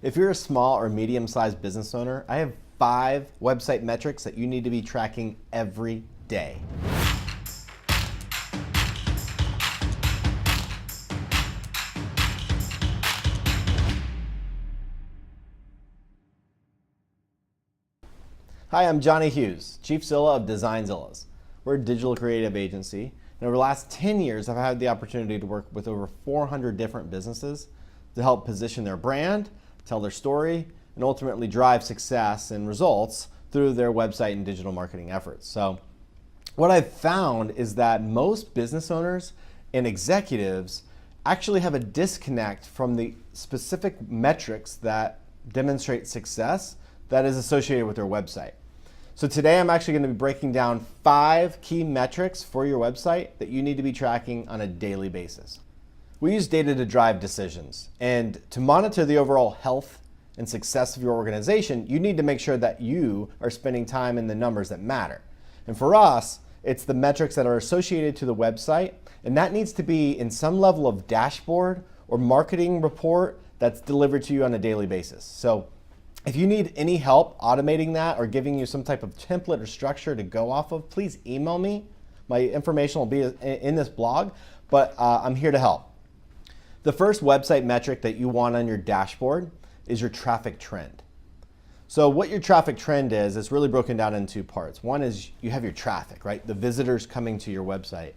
If you're a small or medium-sized business owner, I have 5 website metrics that you need to be tracking every day. Hi, I'm Johnny Hughes, Chief Zilla of Design Zillas. We're a digital creative agency, and over the last 10 years, I've had the opportunity to work with over 400 different businesses to help position their brand, tell their story, and ultimately drive success and results through their website and digital marketing efforts. So what I've found is that most business owners and executives actually have a disconnect from the specific metrics that demonstrate success that is associated with their website. So today I'm actually going to be breaking down 5 key metrics for your website that you need to be tracking on a daily basis. We use data to drive decisions, and to monitor the overall health and success of your organization, you need to make sure that you are spending time in the numbers that matter. And for us, it's the metrics that are associated to the website, and that needs to be in some level of dashboard or marketing report that's delivered to you on a daily basis. So if you need any help automating that or giving you some type of template or structure to go off of, please email me. My information will be in this blog, but I'm here to help. The first website metric that you want on your dashboard is your traffic trend. So what your traffic trend is, it's really broken down into 2 parts. One is you have your traffic, right? The visitors coming to your website.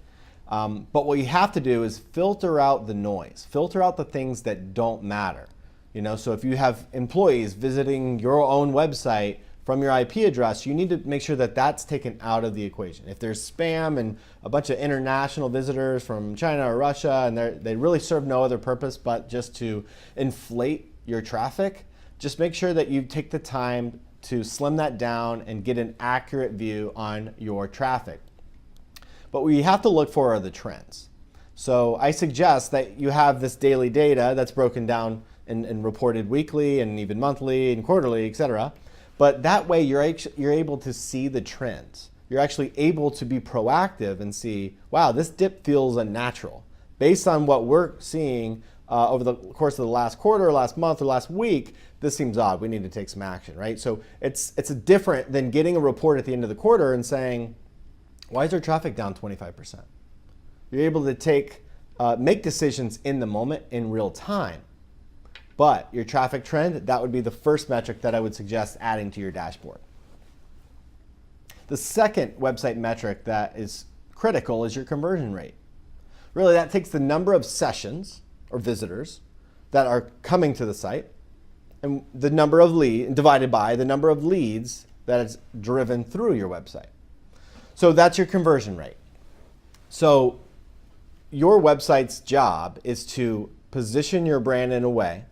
But what you have to do is filter out the noise, filter out the things that don't matter. You know, so if you have employees visiting your own website from your IP address, you need to make sure that that's taken out of the equation. If there's spam and a bunch of international visitors from China or Russia, and they really serve no other purpose but just to inflate your traffic, just make sure that you take the time to slim that down and get an accurate view on your traffic. But what you have to look for are the trends. So I suggest that you have this daily data that's broken down and reported weekly and even monthly and quarterly, etc. But that way you're able to see the trends. You're actually able to be proactive and see, wow, this dip feels unnatural. Based on what we're seeing over the course of the last quarter, last month, or last week, this seems odd. We need to take some action, right? So it's different than getting a report at the end of the quarter and saying, why is our traffic down 25%? You're able to make decisions in the moment in real time. But your traffic trend, that would be the first metric that I would suggest adding to your dashboard. The second website metric that is critical is your conversion rate. Really, that takes the number of sessions or visitors that are coming to the site and the number of leads divided by the number of leads that is driven through your website. So that's your conversion rate. So your website's job is to position your brand in a way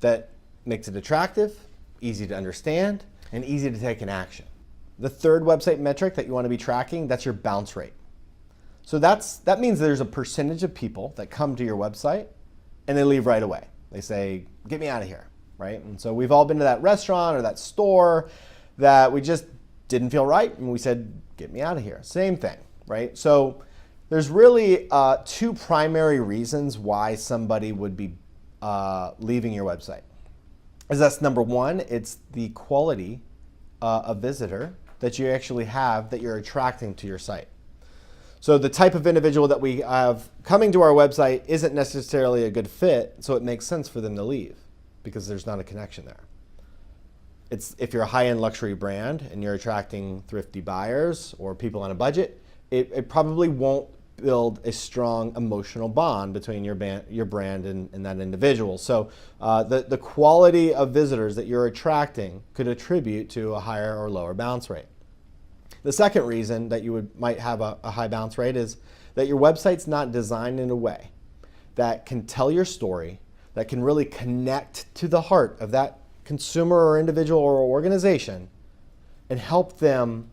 that makes it attractive, easy to understand, and easy to take an action. The third website metric that you want to be tracking, that's your bounce rate. So that means there's a percentage of people that come to your website and they leave right away. They say, get me out of here, right? And so we've all been to that restaurant or that store that we just didn't feel right, and we said, get me out of here. Same thing, right? So there's really 2 primary reasons why somebody would be leaving your website. That's number 1, it's the quality of visitor that you actually have that you're attracting to your site. So the type of individual that we have coming to our website isn't necessarily a good fit, so it makes sense for them to leave because there's not a connection there. If you're a high-end luxury brand and you're attracting thrifty buyers or people on a budget, it probably won't build a strong emotional bond between your brand and that individual. So the quality of visitors that you're attracting could attribute to a higher or lower bounce rate. The second reason that you might have a high bounce rate is that your website's not designed in a way that can tell your story, that can really connect to the heart of that consumer or individual or organization and help them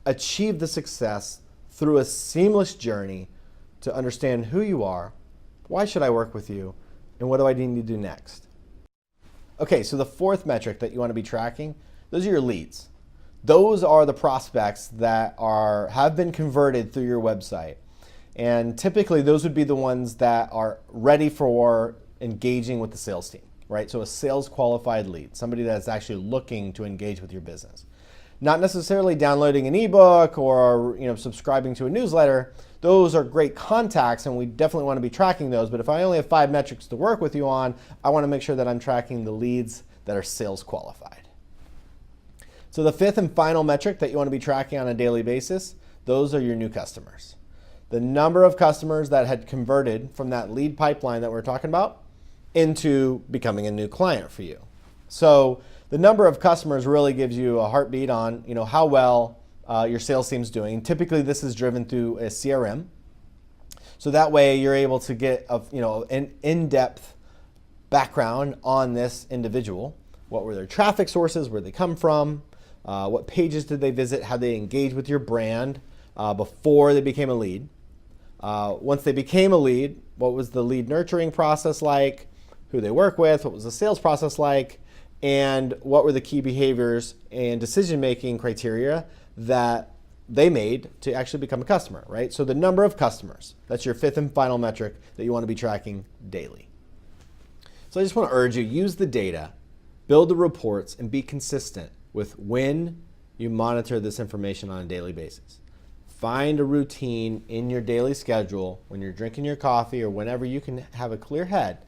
achieve the success through a seamless journey to understand who you are, why should I work with you, and what do I need to do next. Okay, so the fourth metric that you want to be tracking, those are your leads. Those are the prospects that have been converted through your website. And typically those would be the ones that are ready for engaging with the sales team, right? So a sales qualified lead, somebody that's actually looking to engage with your business. Not necessarily downloading an ebook or subscribing to a newsletter. Those are great contacts and we definitely want to be tracking those. But if I only have 5 metrics to work with you on, I want to make sure that I'm tracking the leads that are sales qualified. So the 5th and final metric that you want to be tracking on a daily basis, those are your new customers. The number of customers that had converted from that lead pipeline that we're talking about into becoming a new client for you. So the number of customers really gives you a heartbeat on how well your sales team's doing. Typically, this is driven through a CRM. So that way you're able to get an in-depth background on this individual. What were their traffic sources? Where they come from? What pages did they visit? How they engage with your brand before they became a lead? Once they became a lead, what was the lead nurturing process like? Who they work with? What was the sales process like? And what were the key behaviors and decision-making criteria that they made to actually become a customer, right? So the number of customers, that's your 5th and final metric that you want to be tracking daily. So I just want to urge you, use the data, build the reports, and be consistent with when you monitor this information on a daily basis. Find a routine in your daily schedule when you're drinking your coffee or whenever you can have a clear head,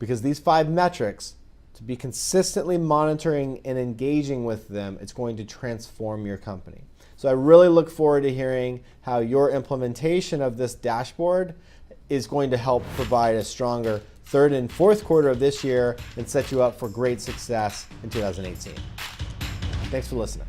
because these 5 metrics, to be consistently monitoring and engaging with them, it's going to transform your company. So I really look forward to hearing how your implementation of this dashboard is going to help provide a stronger 3rd and 4th quarter of this year and set you up for great success in 2018. Thanks for listening.